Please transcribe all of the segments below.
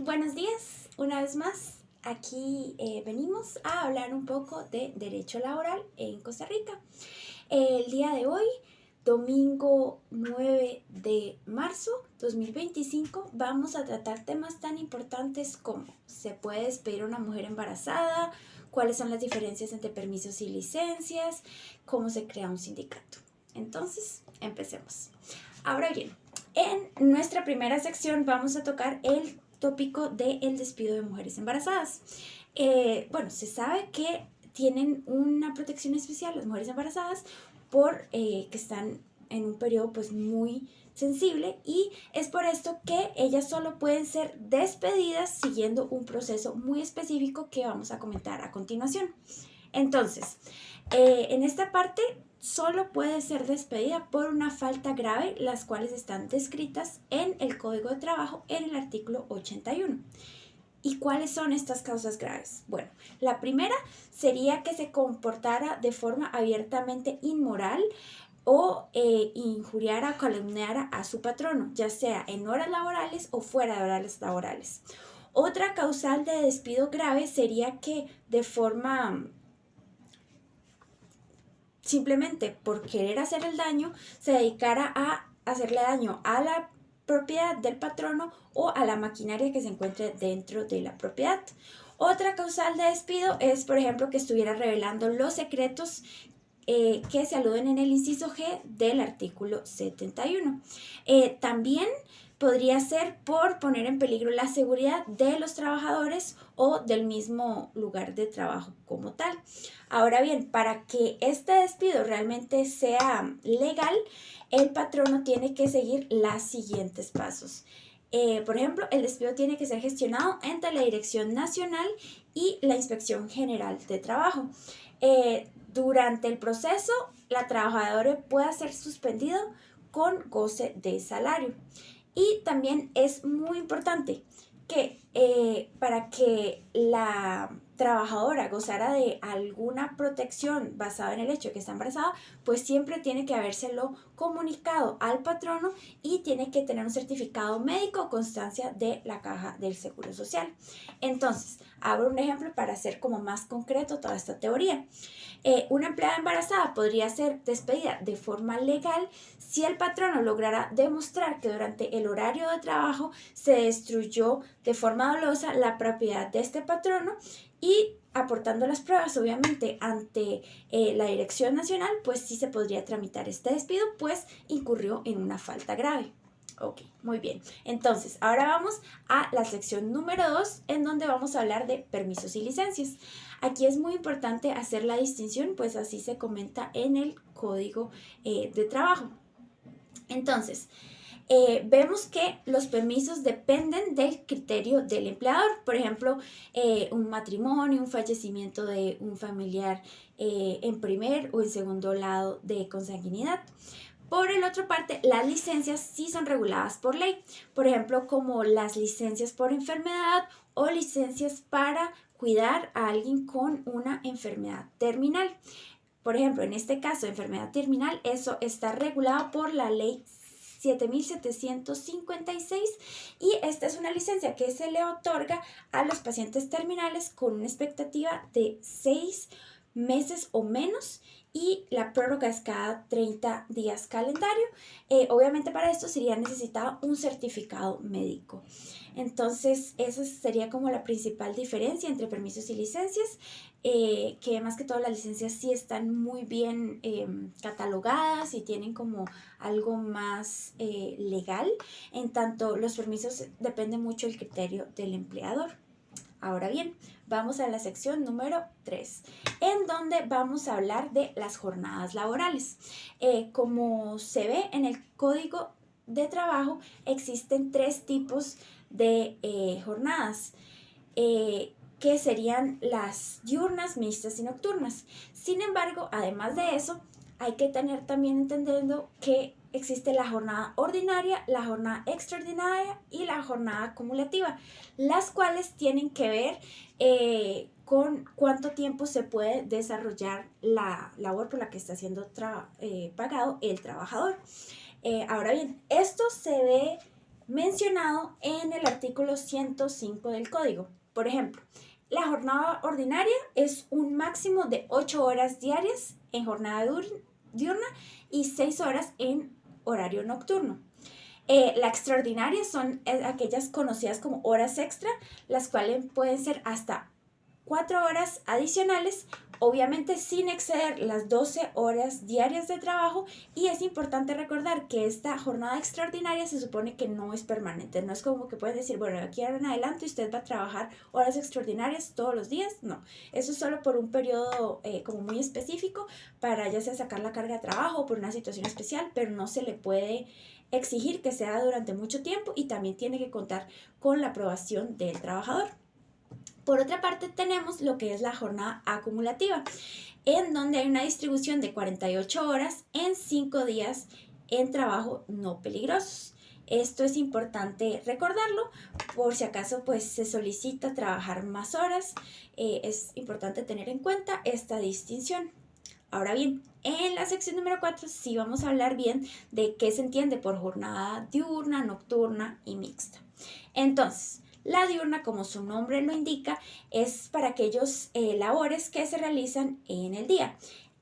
Buenos días, una vez más. Aquí venimos a hablar un poco de derecho laboral en Costa Rica. El día de hoy, domingo 9 de marzo 2025, vamos a tratar temas tan importantes como se puede despedir a una mujer embarazada, cuáles son las diferencias entre permisos y licencias, cómo se crea un sindicato. Entonces, empecemos. Ahora bien, en nuestra primera sección vamos a tocar el tópico del despido de mujeres embarazadas. Se sabe que tienen una protección especial las mujeres embarazadas por que están en un periodo pues muy sensible, y es por esto que ellas solo pueden ser despedidas siguiendo un proceso muy específico que vamos a comentar a continuación. Entonces, en esta parte solo puede ser despedida por una falta grave, las cuales están descritas en el Código de Trabajo en el artículo 81. ¿Y cuáles son estas causas graves? Bueno, la primera sería que se comportara de forma abiertamente inmoral o injuriara o calumniara a su patrono, ya sea en horas laborales o fuera de horas laborales. Otra causal de despido grave sería que de forma simplemente por querer hacer el daño, se dedicara a hacerle daño a la propiedad del patrono o a la maquinaria que se encuentre dentro de la propiedad. Otra causal de despido es, por ejemplo, que estuviera revelando los secretos que se aluden en el inciso G del artículo 71. También podría ser por poner en peligro la seguridad de los trabajadores o del mismo lugar de trabajo como tal. Ahora bien, para que este despido realmente sea legal, el patrono tiene que seguir los siguientes pasos. Por ejemplo, el despido tiene que ser gestionado entre la Dirección Nacional y la Inspección General de Trabajo. Durante el proceso, la trabajadora puede ser suspendido con goce de salario. Y también es muy importante que para que la trabajadora gozara de alguna protección basada en el hecho de que está embarazada, pues siempre tiene que habérselo comunicado al patrono y tiene que tener un certificado médico o constancia de la caja del Seguro Social. Entonces, abro un ejemplo para hacer como más concreto toda esta teoría. Una empleada embarazada podría ser despedida de forma legal si el patrono lograra demostrar que durante el horario de trabajo se destruyó de forma dolosa la propiedad de este patrono, y aportando las pruebas obviamente ante la Dirección Nacional, pues sí se podría tramitar este despido, pues incurrió en una falta grave. Ok, muy bien. Entonces, ahora vamos a la sección número 2, en donde vamos a hablar de permisos y licencias. Aquí es muy importante hacer la distinción, pues así se comenta en el Código de Trabajo. Entonces, vemos que los permisos dependen del criterio del empleador. Por ejemplo, un matrimonio, un fallecimiento de un familiar en primer o en segundo lado de consanguinidad. Por el otro parte, las licencias sí son reguladas por ley, por ejemplo, como las licencias por enfermedad o licencias para cuidar a alguien con una enfermedad terminal. Por ejemplo, en este caso, enfermedad terminal, eso está regulado por la ley 7756, y esta es una licencia que se le otorga a los pacientes terminales con una expectativa de 6 meses o menos, y la prórroga es cada 30 días calendario. Obviamente para esto sería necesitado un certificado médico. Entonces esa sería como la principal diferencia entre permisos y licencias, que más que todo las licencias sí están muy bien catalogadas y tienen como algo más legal. En tanto, los permisos dependen mucho del criterio del empleador. Ahora bien, vamos a la sección número 3, en donde vamos a hablar de las jornadas laborales. Como se ve en el Código de Trabajo, existen 3 tipos de jornadas, que serían las diurnas, mixtas y nocturnas. Sin embargo, además de eso, hay que tener también entendiendo que existe la jornada ordinaria, la jornada extraordinaria y la jornada acumulativa, las cuales tienen que ver con cuánto tiempo se puede desarrollar la labor por la que está siendo pagado el trabajador. Ahora bien, esto se ve mencionado en el artículo 105 del Código. Por ejemplo, la jornada ordinaria es un máximo de 8 horas diarias en jornada diurna y 6 horas en horario nocturno. La extraordinaria son aquellas conocidas como horas extra, las cuales pueden ser hasta 4 horas adicionales, obviamente sin exceder las 12 horas diarias de trabajo. Y es importante recordar que esta jornada extraordinaria se supone que no es permanente, no es como que pueden decir, bueno, aquí en adelante usted va a trabajar horas extraordinarias todos los días, no, eso es solo por un periodo como muy específico para ya sea sacar la carga de trabajo o por una situación especial, pero no se le puede exigir que sea durante mucho tiempo y también tiene que contar con la aprobación del trabajador. Por otra parte, tenemos lo que es la jornada acumulativa, en donde hay una distribución de 48 horas en 5 días en trabajo no peligrosos. Esto es importante recordarlo, por si acaso pues se solicita trabajar más horas, es importante tener en cuenta esta distinción. Ahora bien, en la sección número 4 sí vamos a hablar bien de qué se entiende por jornada diurna, nocturna y mixta. Entonces, la diurna, como su nombre lo indica, es para aquellos labores que se realizan en el día.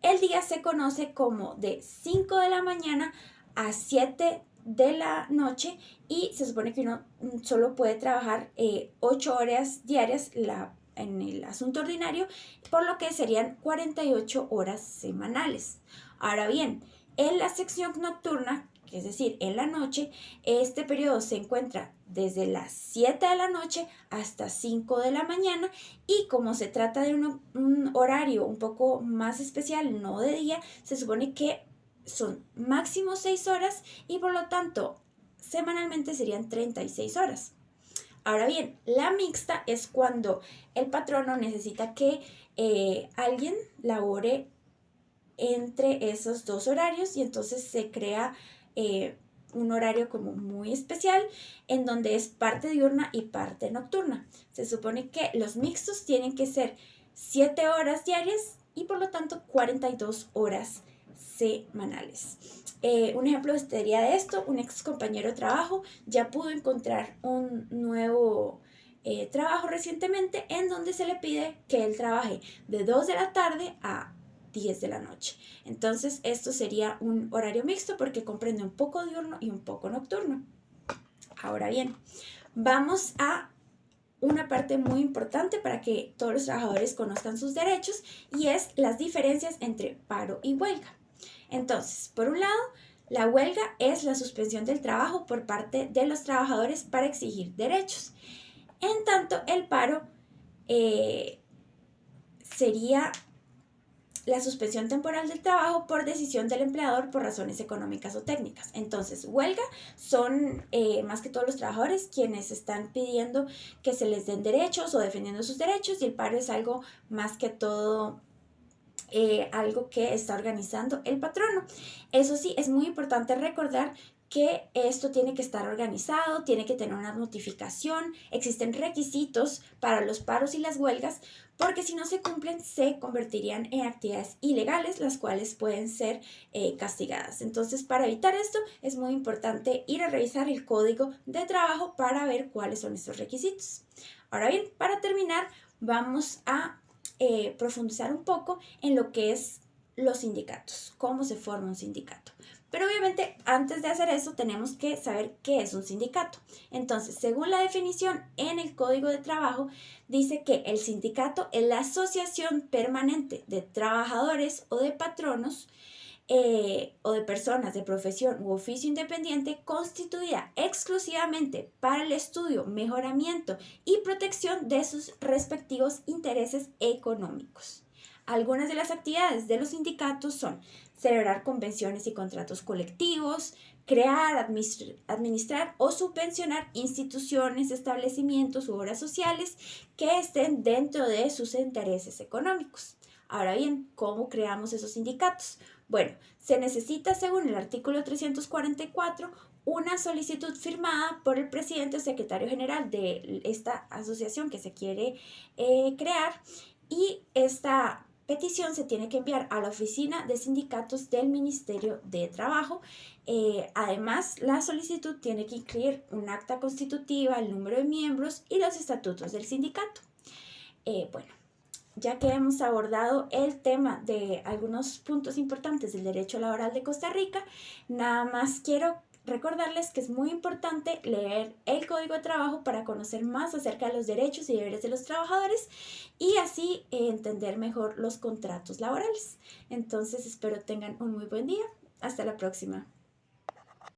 El día se conoce como de 5 de la mañana a 7 de la noche y se supone que uno solo puede trabajar 8 horas diarias en el asunto ordinario, por lo que serían 48 horas semanales. Ahora bien, en la sección nocturna, es decir, en la noche, este periodo se encuentra desde las 7 de la noche hasta 5 de la mañana y como se trata de un horario un poco más especial, no de día, se supone que son máximo 6 horas y por lo tanto semanalmente serían 36 horas. Ahora bien, la mixta es cuando el patrono necesita que alguien labore entre esos dos horarios y entonces se crea un horario como muy especial en donde es parte diurna y parte nocturna. Se supone que los mixtos tienen que ser 7 horas diarias y por lo tanto 42 horas semanales. Un ejemplo sería de esto: un ex compañero de trabajo ya pudo encontrar un nuevo trabajo recientemente en donde se le pide que él trabaje de 2 de la tarde a 10 de la noche. Entonces esto sería un horario mixto porque comprende un poco diurno y un poco nocturno. Ahora bien, vamos a una parte muy importante para que todos los trabajadores conozcan sus derechos y es las diferencias entre paro y huelga. Entonces, por un lado, la huelga es la suspensión del trabajo por parte de los trabajadores para exigir derechos. En tanto, el paro sería la suspensión temporal del trabajo por decisión del empleador por razones económicas o técnicas. Entonces, huelga son más que todos los trabajadores quienes están pidiendo que se les den derechos o defendiendo sus derechos, y el paro es algo más que todo algo que está organizando el patrono. Eso sí, es muy importante recordar que esto tiene que estar organizado, tiene que tener una notificación, existen requisitos para los paros y las huelgas, porque si no se cumplen se convertirían en actividades ilegales, las cuales pueden ser castigadas. Entonces, para evitar esto es muy importante ir a revisar el Código de Trabajo para ver cuáles son estos requisitos. Ahora bien, para terminar, vamos a profundizar un poco en lo que es los sindicatos, cómo se forma un sindicato. Pero obviamente antes de hacer eso tenemos que saber qué es un sindicato. Entonces, según la definición en el Código de Trabajo, dice que el sindicato es la asociación permanente de trabajadores o de patronos o de personas de profesión u oficio independiente constituida exclusivamente para el estudio, mejoramiento y protección de sus respectivos intereses económicos. Algunas de las actividades de los sindicatos son celebrar convenciones y contratos colectivos, crear, administrar o subvencionar instituciones, establecimientos u obras sociales que estén dentro de sus intereses económicos. Ahora bien, ¿cómo creamos esos sindicatos? Bueno, se necesita, según el artículo 344, una solicitud firmada por el presidente o secretario general de esta asociación que se quiere crear, y esta petición se tiene que enviar a la oficina de sindicatos del Ministerio de Trabajo. Además, la solicitud tiene que incluir un acta constitutiva, el número de miembros y los estatutos del sindicato. Bueno, ya que hemos abordado el tema de algunos puntos importantes del derecho laboral de Costa Rica, nada más quiero recordarles que es muy importante leer el Código de Trabajo para conocer más acerca de los derechos y deberes de los trabajadores y así entender mejor los contratos laborales. Entonces espero tengan un muy buen día. Hasta la próxima.